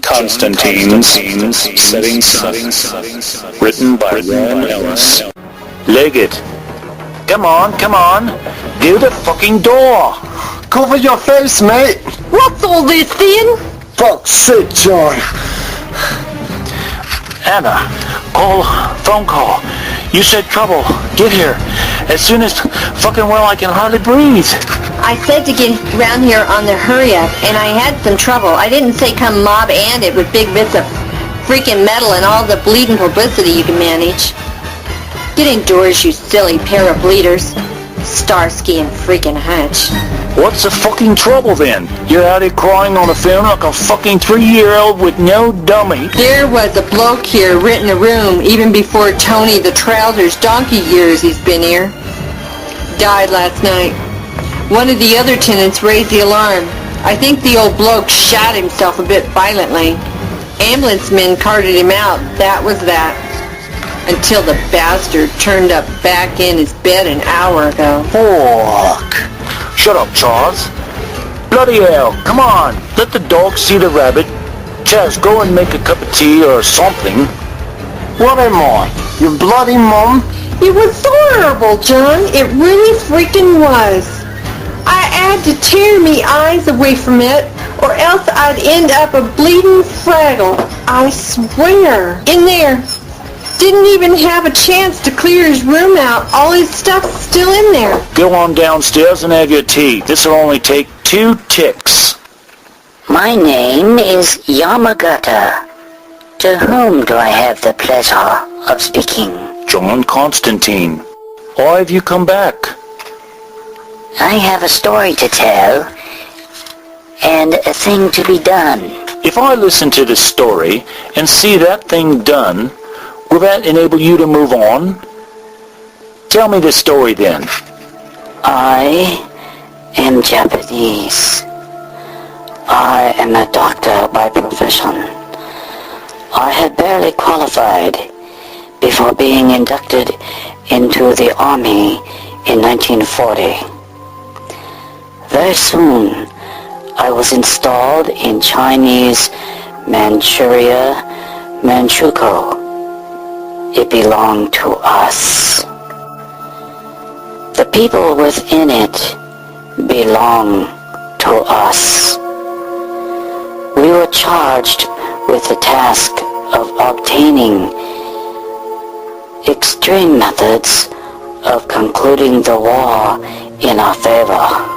Constantine Setting Sun. Written by Ellis. Leggett. Come on. Do the fucking door. Cover your face, mate. What's all this then? Fuck's sake, John. Anna, phone call. You said trouble. Get here. As soon as fucking well I can hardly breathe. I said to get around here on the hurry up, and I had some trouble. I didn't say come mob and it with big bits of freaking metal and all the bleeding publicity you can manage. Get indoors, you silly pair of bleeders. Starsky and freaking Hutch. What's the fucking trouble then? You're out here crying on the phone like a fucking 3-year-old with no dummy. There was a bloke here renting a room even before Tony the Trouser's donkey years he's been here. Died last night. One of the other tenants raised the alarm. I think the old bloke shot himself a bit violently. Ambulance men carted him out. That was that. Until the bastard turned up back in his bed an hour ago. Fuck. Shut up, Charles. Bloody hell. Come on. Let the dog see the rabbit. Chaz, go and make a cup of tea or something. What am I? Your bloody mum? It was horrible, John. It really freaking was. I had to tear me eyes away from it, or else I'd end up a bleeding fraggle. I swear. In there. Didn't even have a chance to clear his room out. All his stuff's still in there. Go on downstairs and have your tea. This'll only take 2 ticks. My name is Yamagata. To whom do I have the pleasure of speaking? John Constantine. Why have you come back? I have a story to tell, and a thing to be done. If I listen to this story and see that thing done, will that enable you to move on? Tell me the story then. I am Japanese. I am a doctor by profession. I had barely qualified before being inducted into the Army in 1940. Very soon, I was installed in Chinese Manchuria, Manchukuo. It belonged to us. The people within it belong to us. We were charged with the task of obtaining extreme methods of concluding the war in our favor.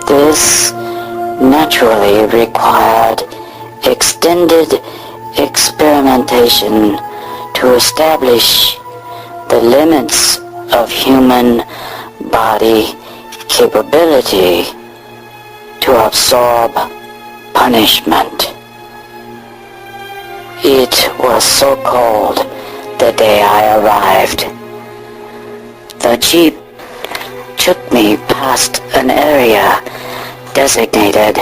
This naturally required extended experimentation to establish the limits of human body capability to absorb punishment. It was so cold the day I arrived. The jeep took me past an area designated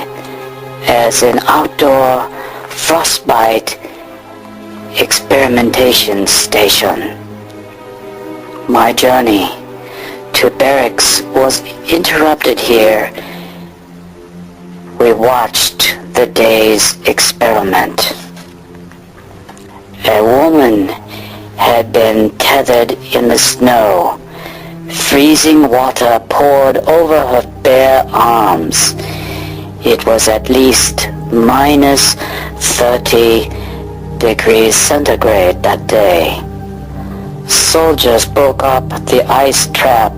as an outdoor frostbite experimentation station. My journey to barracks was interrupted here. We watched the day's experiment. A woman had been tethered in the snow. Freezing water poured over her bare arms. It was at least minus 30 degrees centigrade that day. Soldiers broke up the ice trap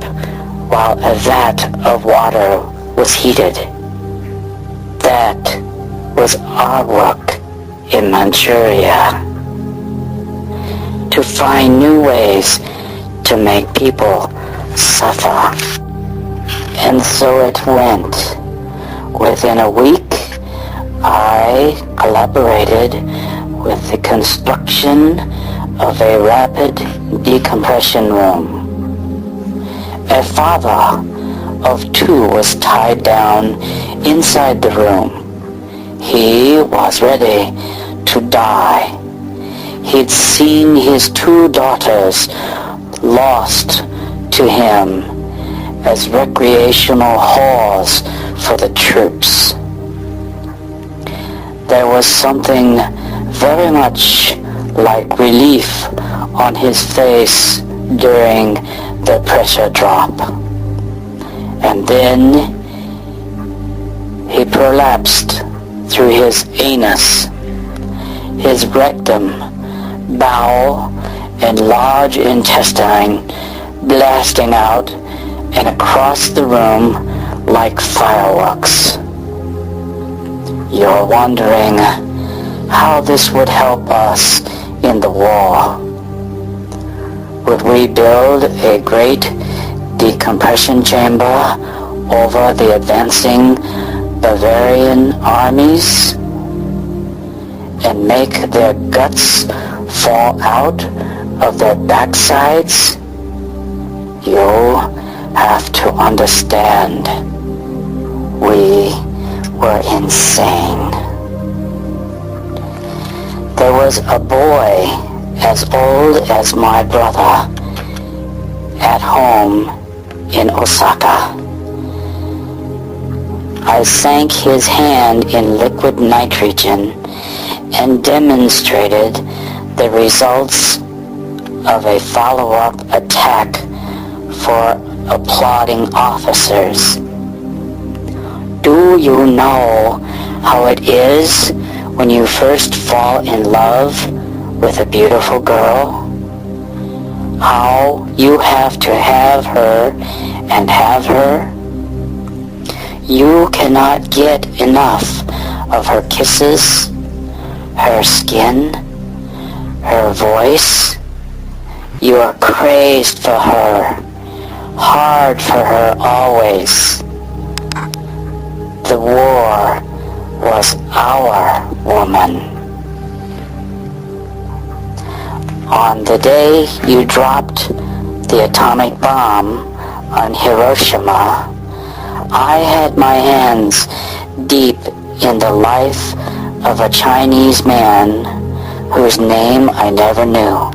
while a vat of water was heated. That was our work in Manchuria. To find new ways to make people suffer. And so it went. Within a week, I collaborated with the construction of a rapid decompression room. A father of 2 was tied down inside the room. He was ready to die. He'd seen his 2 daughters lost to him as recreational whores for the troops. There was something very much like relief on his face during the pressure drop. And then he prolapsed through his anus, his rectum, bowel, and large intestine blasting out and across the room like fireworks. You're wondering how this would help us in the war. Would we build a great decompression chamber over the advancing Bavarian armies and make their guts fall out of their backsides? You have to understand, we were insane. There was a boy as old as my brother at home in Osaka. I sank his hand in liquid nitrogen and demonstrated the results of a follow-up attack for applauding officers. Do you know how it is when you first fall in love with a beautiful girl? How you have to have her and have her? You cannot get enough of her kisses, her skin, her voice. You are crazed for her, hard for her always. The war was our woman. On the day you dropped the atomic bomb on Hiroshima, I had my hands deep in the life of a Chinese man whose name I never knew.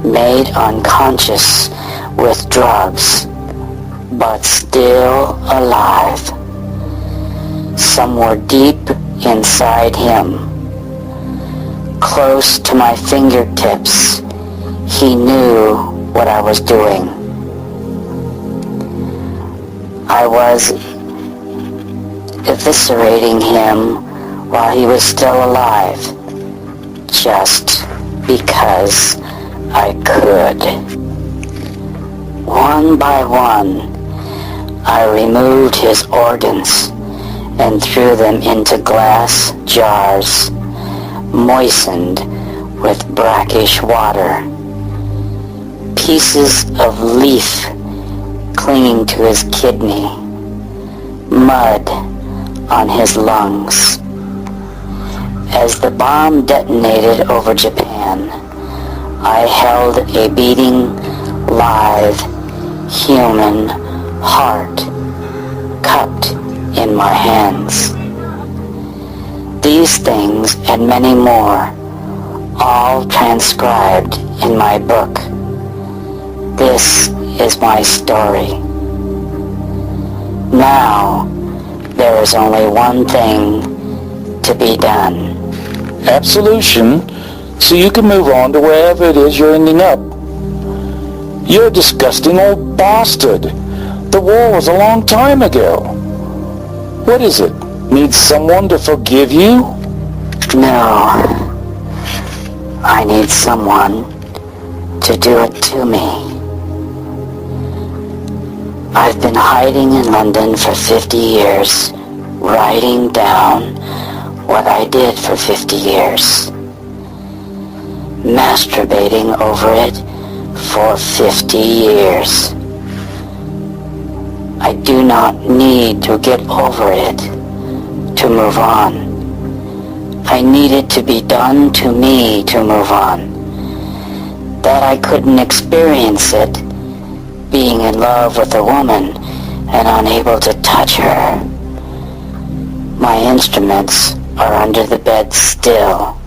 Made unconscious with drugs, but still alive. Somewhere deep inside him, close to my fingertips, he knew what I was doing. I was eviscerating him while he was still alive, just because I could. One by one, I removed his organs and threw them into glass jars, moistened with brackish water. Pieces of leaf clinging to his kidney, mud on his lungs. As the bomb detonated over Japan, I held a beating, live, human heart cupped in my hands. These things and many more, all transcribed in my book. This is my story. Now, there is only one thing to be done. Absolution, so you can move on to wherever it is you're ending up. You're a disgusting old bastard. The war was a long time ago. What is it? Need someone to forgive you? No. I need someone to do it to me. I've been hiding in London for 50 years, writing down what I did for 50 years, masturbating over it for 50 years. I do not need to get over it to move on. I need it to be done to me to move on. That I couldn't experience it, being in love with a woman and unable to touch her. My instruments are under the bed still.